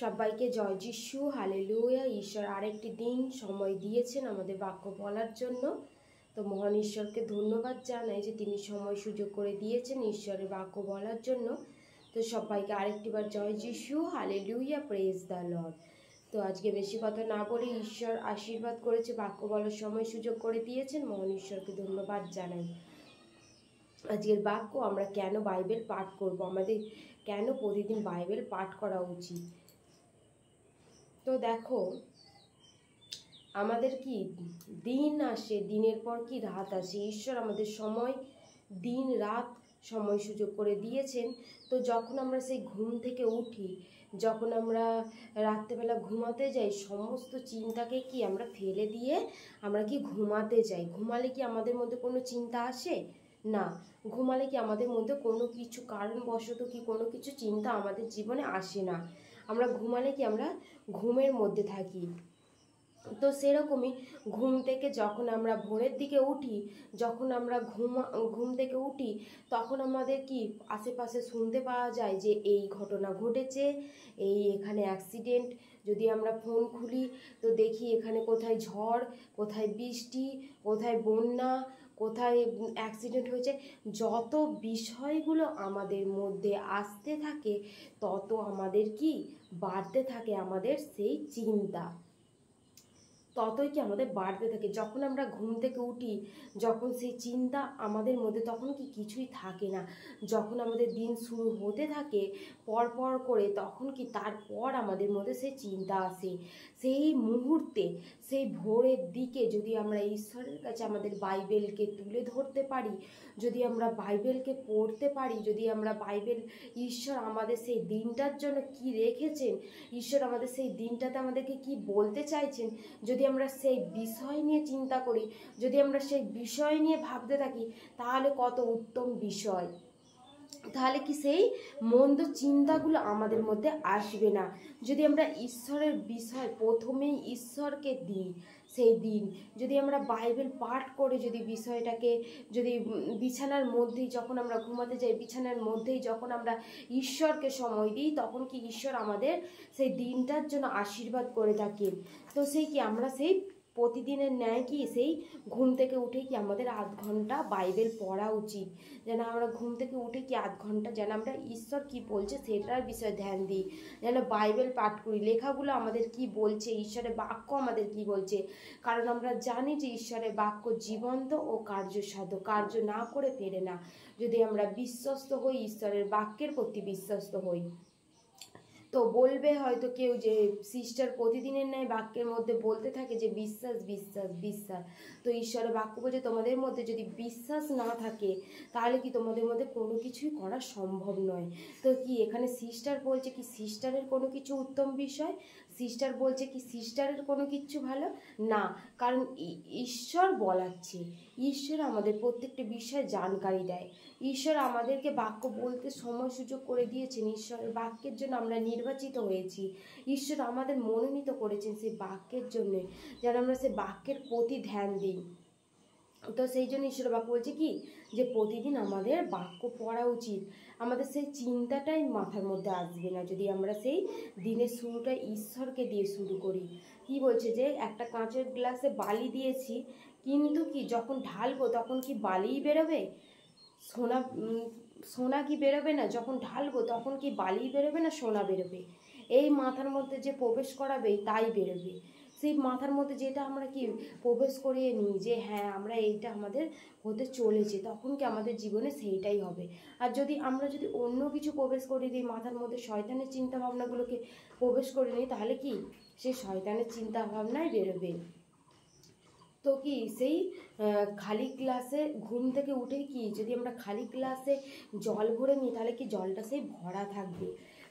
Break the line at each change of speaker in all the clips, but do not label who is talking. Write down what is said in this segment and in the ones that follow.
সবাইকে জয় যিশু, হালেলুয়া। ঈশ্বর আরেকটি দিন সময় দিয়েছেন আমাদের বাক্য বলার জন্য। তো মহান ঈশ্বরকে ধন্যবাদ জানাই যে তিনি সময় সুযোগ করে দিয়েছেন ঈশ্বরের বাক্য বলার জন্য। তো সবাইকে আরেকটিবার জয় যিশু, হালেলুয়া, প্রেজ দ্য লর্ড। তো আজকে বেশি কথা না বলে ঈশ্বর আশীর্বাদ করেছে, বাক্য বলার সময় সুযোগ করে দিয়েছেন, মহান ঈশ্বরকে ধন্যবাদ জানাই। আজকের বাক্য, আমরা কেন বাইবেল পাঠ করব, আমাদের কেন প্রতিদিন বাইবেল পাঠ করা উচিত। তো দেখো, আমাদের কি দিন আসে, দিনের পর কি রাত আসে। ঈশ্বর আমাদের সময়, দিন রাত সময় সুযোগ করে দিয়েছেন। তো যখন আমরা সেই ঘুম থেকে উঠি, যখন আমরা রাত্রেবেলা ঘুমাতে যাই, সমস্ত চিন্তাকে কি আমরা ফেলে দিয়ে আমরা কি ঘুমাতে যাই। ঘুমালে কি আমাদের মধ্যে কোনো চিন্তা আসে? না। ঘুমালে কি আমাদের মধ্যে কোনো কিছু কারণবশত কি কোনো কিছু চিন্তা আমাদের জীবনে আসে না। আমরা ঘুমালে কি আমরা ঘুমের মধ্যে থাকি। তো সেরকমই ঘুম থেকে যখন আমরা ভোরের দিকে উঠি, যখন আমরা ঘুম থেকে উঠি, তখন আমাদের কি আশেপাশে শুনতে পাওয়া যায় যে এই ঘটনা ঘটেছে, এখানে অ্যাক্সিডেন্ট। যদি আমরা ফোন খুলি তো দেখি এখানে কোথায় ঝড়, কোথায় বৃষ্টি, কোথায় বন্যা, কোথায় অ্যাক্সিডেন্ট হয়েছে। যত বিষয়গুলো আমাদের মধ্যে আসতে থাকে, তত আমাদের কি বাড়তে থাকে আমাদের সেই চিন্তা, ততই কি আমাদের বাড়তে থাকে। যখন আমরা ঘুম থেকে উঠি, যখন সেই চিন্তা আমাদের মধ্যে, তখন কি কিছুই থাকে না। যখন আমাদের দিন শুরু হতে থাকে পর করে, তখন কি তারপর আমাদের মধ্যে সেই চিন্তা আসে। সেই মুহূর্তে, সেই ভোরের দিকে যদি আমরা ঈশ্বরের কাছে আমাদের বাইবেলকে তুলে ধরতে পারি, যদি আমরা বাইবেলকে পড়তে পারি, যদি আমরা ঈশ্বর আমাদের সেই দিনটার জন্য কি রেখেছেন, ঈশ্বর আমাদের সেই দিনটাতে আমাদেরকে কি বলতে চাইছেন, যদি আমরা সেই বিষয় নিয়ে চিন্তা করি, যদি আমরা সেই বিষয় নিয়ে ভাবতে থাকি, তাহলে কত উত্তম বিষয়। তাহলে কি সেই মন্দ চিন্তাগুলো আমাদের মধ্যে আসবে না। যদি আমরা ঈশ্বরের বিষয় প্রথমেই ঈশ্বরকে দিই, সেই দিন যদি আমরা বাইবেল পাঠ করে যদি বিষয়টাকে, যদি বিছানার মধ্যেই যখন আমরা ঘুমাতে যাই, বিছানার মধ্যেই যখন আমরা ঈশ্বরকে সময় দিই, তখন কি ঈশ্বর আমাদের সেই দিনটার জন্য আশীর্বাদ করে থাকেন। তো সেই কি আমরা সেই প্রতিদিনের ন্যায় কি সেই ঘুম থেকে উঠে কি আমাদের আধ ঘন্টা বাইবেল পড়া উচিত। যেন আমরা ঘুম থেকে উঠে কি আধ ঘন্টা যেন আমরা ঈশ্বর কি বলছে সেটার বিষয়ে ধ্যান দিই, যেন বাইবেল পাঠ করি, লেখাগুলো আমাদের কি বলছে, ঈশ্বরের বাক্য আমাদের কি বলছে। কারণ আমরা জানি যে ঈশ্বরের বাক্য জীবন্ত ও কার্যসাধ্য, কার্য না করে ফেরে না। যদি আমরা বিশ্বস্ত হই, ঈশ্বরের বাক্যের প্রতি বিশ্বস্ত হই। তো বলবে হয়তো কেউ যে সিস্টার প্রতিদিনের ন্যায় বাক্যের মধ্যে বলতে থাকে যে বিশ্বাস বিশ্বাস বিশ্বাস। তো ঈশ্বরের বাক্য বলছে তোমাদের মধ্যে যদি বিশ্বাস না থাকে, তাহলে কি তোমাদের মধ্যে কোনো কিছুই করা সম্ভব নয়। তো কি এখানে সিস্টার বলছে কি সিস্টারের কোনো কিছু উত্তম বিষয়, সিস্টার বলছে কি সিস্টারের কোনো কিছু ভালো না। কারণ ঈশ্বর বলাচ্ছে, ঈশ্বর আমাদের প্রত্যেকটা বিষয়ে জানকারি দেয়। ঈশ্বর আমাদেরকে বাক্য বলতে সময় সুযোগ করে দিয়েছেন। ঈশ্বরের বাক্যের জন্য আমরা নির্বাচিত হয়েছি। ঈশ্বর আমাদের মনোনীত করেছেন সেই বাক্যের জন্য, যেন আমরা সেই বাক্যের প্রতি ধ্যান দিই। তো সেই জন্য ঈশ্বর বাক্য বলছে কি যে প্রতিদিন আমাদের বাক্য পড়া উচিত। আমাদের সেই চিন্তাটাই মাথার মধ্যে আসবে না যদি আমরা সেই দিনের শুরুটা ঈশ্বরকে দিয়ে শুরু করি। কি বলছে যে একটা কাঁচের গ্লাসে বালি দিয়েছি, কিন্তু কি যখন ঢালবো তখন কি বালিই বেরোবে, সোনা কি বেরোবে না। যখন ঢালবো তখন কি বালি বেরোবে না সোনা বেরোবে। এই মাথার মধ্যে যে প্রবেশ করাবে তাই বেরোবে। সেই মাথার মধ্যে যেটা আমরা কি প্রবেশ করিয়ে নিই যে হ্যাঁ আমরা এইটা আমাদের হতে চলেছে, তখন কি আমাদের জীবনে সেইটাই হবে। আর যদি আমরা অন্য কিছু প্রবেশ করিয়ে দিই, মাথার মধ্যে শয়তানের চিন্তা ভাবনাগুলোকে প্রবেশ করে নিই, তাহলে কি সেই শয়তানের চিন্তা ভাবনাই বেরোবে। তো কি সেই খালি গ্লাসে ঘুম থেকে উঠে কি যদি আমরা খালি গ্লাসে জল ভরে নিই, তাহলে কি জলটা সেই ভরা থাকবে।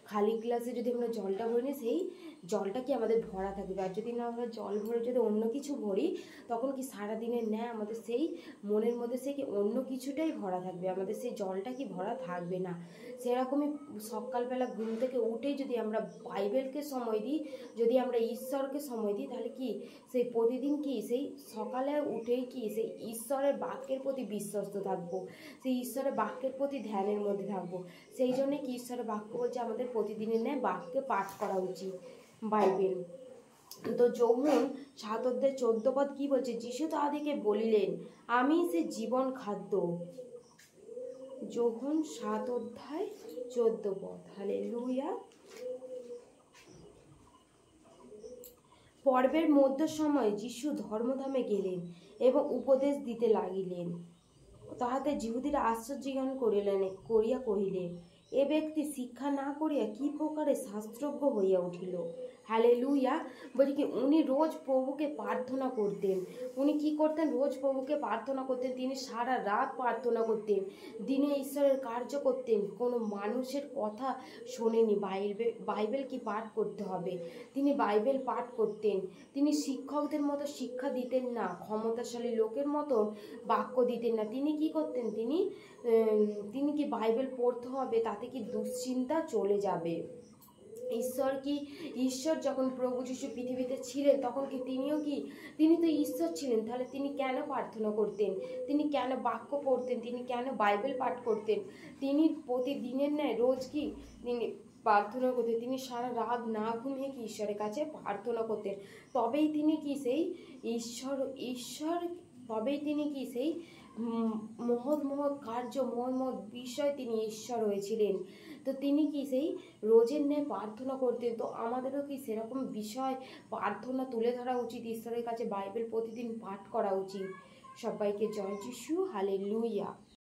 খালি গ্লাসে যদি আমরা জলটা ভরে নিই, সেই জলটা কি আমাদের ভরা থাকবে। আর যদি না আমরা জল ভরে যদি অন্য কিছু ভরি, তখন কি সারাদিনের ন্যায় আমাদের সেই মনের মধ্যে সেই কি অন্য কিছুটাই ভরা থাকবে, আমাদের সেই জলটা কি ভরা থাকবে না। সেরকমই সকালবেলা ঘুম থেকে উঠেই যদি আমরা বাইবেলকে সময় দিই, যদি আমরা ঈশ্বরকে সময় দিই, তাহলে কি সেই প্রতিদিন কি সেই সকালে উঠেই কি সেই ঈশ্বরের বাক্যের প্রতি বিশ্বস্ত থাকবো, সেই ঈশ্বরের বাক্যের প্রতি ধ্যানের মধ্যে থাকবো। সেই জন্যে কি ঈশ্বরের বাক্য বলছে আমাদের প্রতিদিনের ন্যায় বাক্যে পাঠ করা উচিত বাইবেল। তো যৌবন 7 অধ্যায় 14 পদ কি বলছে? যিশু তাদেরকে বলিলেন, আমি সে জীবন খাদ্য। যোহন 7 অধ্যায় 14 পদ। হালেলুয়া। পর্বের মধ্য সময় যিশু ধর্মধামে গেলেন এবং উপদেশ দিতে লাগিলেন। তাহাতে যিহুদীরা আশ্চর্য জ্ঞান করিয়া কহিলেন, এ ব্যক্তি শিক্ষা না করিয়া কি প্রকারে শাস্ত্রজ্ঞ হইয়া উঠিল। হালেলুয়া। বলি কি, উনি রোজ প্রভুকে প্রার্থনা করতেন। উনি কি করতেন? রোজ প্রভুকে প্রার্থনা করতেন। তিনি সারা রাত প্রার্থনা করতেন, দিনে ঈশ্বরের কার্য করতেন, কোনো মানুষের কথা শোনেনি। বাইবেল কি পাঠ করতে হবে, তিনি বাইবেল পাঠ করতেন। তিনি শিক্ষকদের মতো শিক্ষা দিতেন না, ক্ষমতাশালী লোকের মতো বাক্য দিতেন না। তিনি কি করতেন? তিনি কি বাইবেল পড়তে হবে, তাতে কি দুশ্চিন্তা চলে যাবে। ঈশ্বর যখন প্রভু যিশু পৃথিবীতে ছিলেন, তখন কি তিনি তো ঈশ্বর ছিলেন। তাহলে তিনি কেন প্রার্থনা করতেন? তিনি কেন বাক্য পড়তেন? তিনি কেন বাইবেল পাঠ করতেন? তিনি প্রতিদিনের ন্যায় রোজ কি তিনি প্রার্থনা করতেন। তিনি সারা রাত না ঘুমিয়ে কি ঈশ্বরের কাছে প্রার্থনা করতেন। তবেই তিনি কি সেই ঈশ্বর তবেই তিনি কি সেই মহৎ কার্য, মহৎ বিষয় তিনি ঈশ্বর হয়েছিলেন। তো তিনি কি সেই রোজের ন্যায় প্রার্থনা করতেন। তো আমাদেরও কি সেরকম বিষয় প্রার্থনা তুলে ধরা উচিত, ঈশ্বরের কাছে বাইবেল প্রতিদিন পাঠ করা উচিত। সবাইকে জয় যিশু। হালেলুয়া।